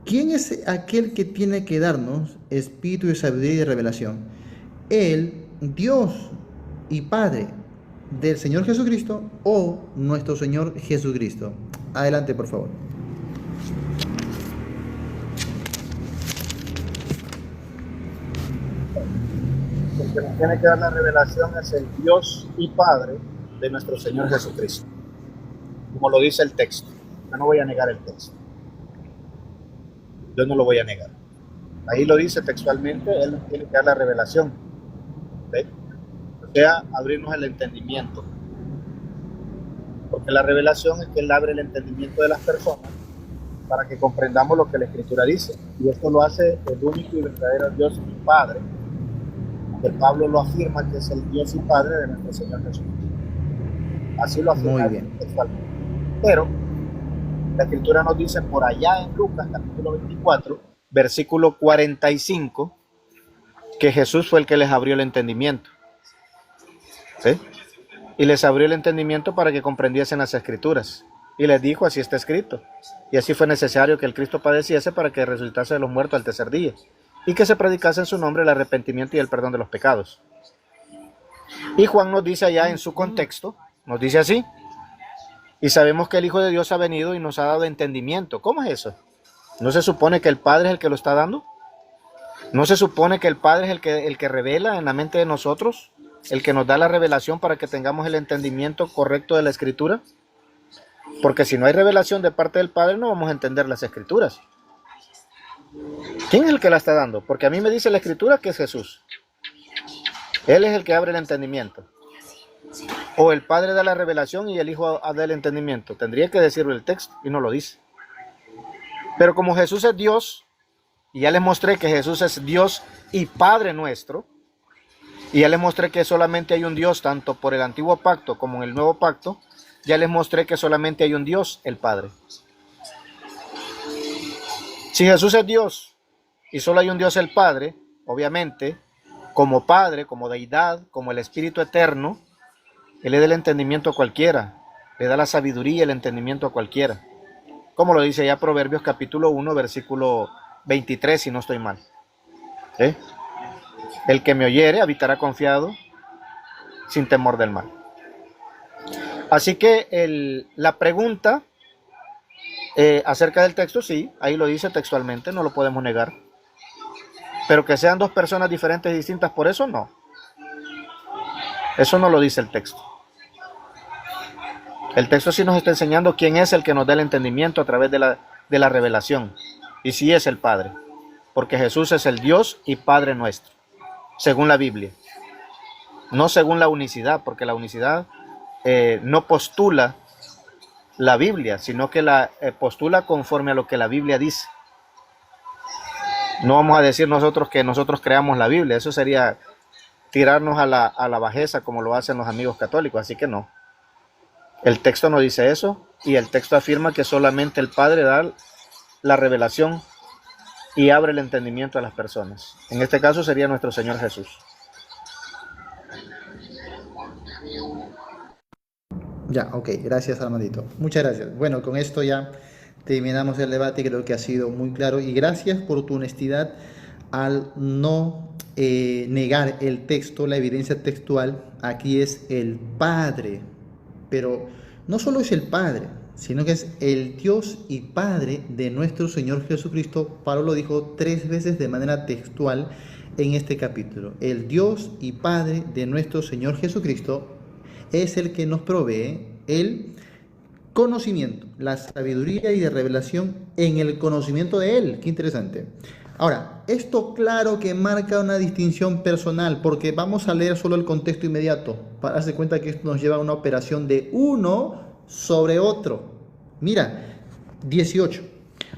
¿Quién es aquel que tiene que darnos espíritu de sabiduría y de revelación? ¿El Dios y Padre del Señor Jesucristo o nuestro Señor Jesucristo? Adelante, por favor. El que nos tiene que dar la revelación es el Dios y Padre de nuestro Señor Jesucristo. Como lo dice el texto. Yo no voy a negar el texto. Yo no lo voy a negar. Ahí lo dice textualmente, Él nos tiene que dar la revelación. ¿Sí? O sea, abrirnos el entendimiento. Porque la revelación es que Él abre el entendimiento de las personas para que comprendamos lo que la Escritura dice. Y esto lo hace el único y verdadero Dios y Padre. Que Pablo lo afirma que es el Dios y Padre de nuestro Señor Jesucristo. Así lo afirma textualmente. Pero la Escritura nos dice por allá en Lucas capítulo 24, versículo 45, que Jesús fue el que les abrió el entendimiento. ¿Sí? Y les abrió el entendimiento para que comprendiesen las Escrituras. Y les dijo, así está escrito. Y así fue necesario que el Cristo padeciese para que resucitase de los muertos al tercer día. Y que se predicase en su nombre el arrepentimiento y el perdón de los pecados. Y Juan nos dice allá en su contexto, nos dice así: y sabemos que el Hijo de Dios ha venido y nos ha dado entendimiento. ¿Cómo es eso? ¿No se supone que el Padre es el que lo está dando? ¿No se supone que el Padre es el que revela en la mente de nosotros? ¿El que nos da la revelación para que tengamos el entendimiento correcto de la Escritura? Porque si no hay revelación de parte del Padre, no vamos a entender las Escrituras. ¿Quién es el que la está dando? Porque a mí me dice la Escritura que es Jesús. Él es el que abre el entendimiento. O el Padre da la revelación y el Hijo da el entendimiento. Tendría que decirlo el texto y no lo dice. Pero como Jesús es Dios, y ya les mostré que Jesús es Dios y Padre nuestro, y ya les mostré que solamente hay un Dios, tanto por el antiguo pacto como en el nuevo pacto, ya les mostré que solamente hay un Dios, el Padre. Si Jesús es Dios y solo hay un Dios, el Padre, obviamente, como Padre, como deidad, como el Espíritu eterno, Él le da el entendimiento a cualquiera, le da la sabiduría y el entendimiento a cualquiera. como lo dice ya Proverbios capítulo 1, versículo 23, si no estoy mal. ¿Sí? El que me oyere habitará confiado sin temor del mal. Así que la pregunta acerca del texto, sí, ahí lo dice textualmente, no lo podemos negar. Pero que sean dos personas diferentes y distintas, por eso no. Eso no lo dice el texto. El texto sí nos está enseñando quién es el que nos da el entendimiento a través de la revelación. Y sí es el Padre. Porque Jesús es el Dios y Padre nuestro, según la Biblia. No según la unicidad, porque la unicidad no postula la Biblia, sino que la postula conforme a lo que la Biblia dice. No vamos a decir nosotros que nosotros creamos la Biblia, eso sería tirarnos a la bajeza como lo hacen los amigos católicos, así que no. El texto no dice eso, y el texto afirma que solamente el Padre da la revelación y abre el entendimiento a las personas. En este caso sería nuestro Señor Jesús. Ya, ok, gracias Armandito. Muchas gracias. Bueno, con esto ya terminamos el debate, creo que ha sido muy claro y gracias por tu honestidad al no negar el texto, la evidencia textual. Aquí es el Padre, pero no solo es el Padre, sino que es el Dios y Padre de nuestro Señor Jesucristo. Pablo lo dijo 3 veces de manera textual en este capítulo. El Dios y Padre de nuestro Señor Jesucristo es el que nos provee el conocimiento, la sabiduría y la revelación en el conocimiento de Él. Qué interesante. Ahora, esto claro que marca una distinción personal, porque vamos a leer solo el contexto inmediato, para darse cuenta que esto nos lleva a una operación de uno sobre otro. Mira, 18.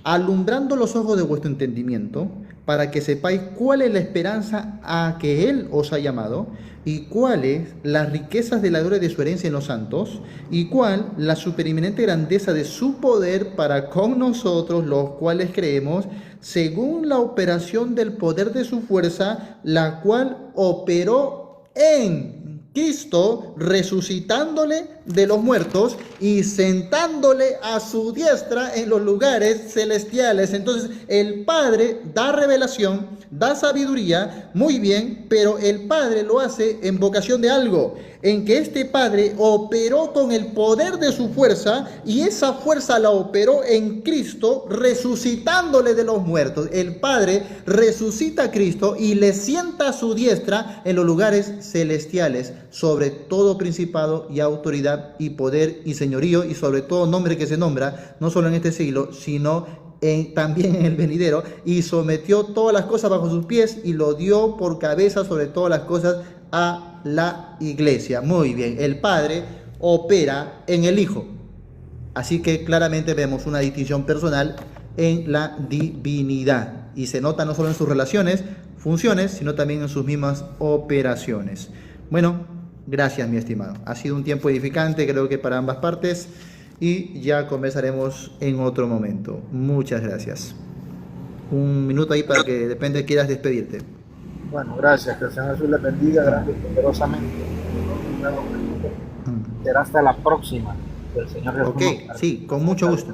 Alumbrando los ojos de vuestro entendimiento, para que sepáis cuál es la esperanza a que Él os ha llamado, y cuáles las riquezas de la gloria de su herencia en los santos, y cuál la supereminente grandeza de su poder para con nosotros, los cuales creemos, según la operación del poder de su fuerza, la cual operó en Cristo, resucitándole de los muertos y sentándole a su diestra en los lugares celestiales. Entonces el Padre da revelación, da sabiduría, muy bien, pero el Padre lo hace en vocación de algo, en que este Padre operó con el poder de su fuerza y esa fuerza la operó en Cristo, resucitándole de los muertos. El Padre resucita a Cristo y le sienta a su diestra en los lugares celestiales, sobre todo principado y autoridad y poder y señorío y sobre todo nombre que se nombra, no solo en este siglo, sino también en el venidero, y sometió todas las cosas bajo sus pies y lo dio por cabeza sobre todas las cosas a la iglesia. Muy bien, el Padre opera en el Hijo. Así que claramente vemos una distinción personal en la divinidad. Y se nota no solo en sus relaciones, funciones, sino también en sus mismas operaciones. Bueno, gracias mi estimado. Ha sido un tiempo edificante, creo que para ambas partes. Y ya conversaremos en otro momento. Muchas gracias. Un minuto ahí para que depende quieras despedirte. Bueno, gracias. Que el Señor Jesús les bendiga grande y poderosamente. Será hasta la próxima. Que el Señor Jesús Ok, sí, con mucho gusto.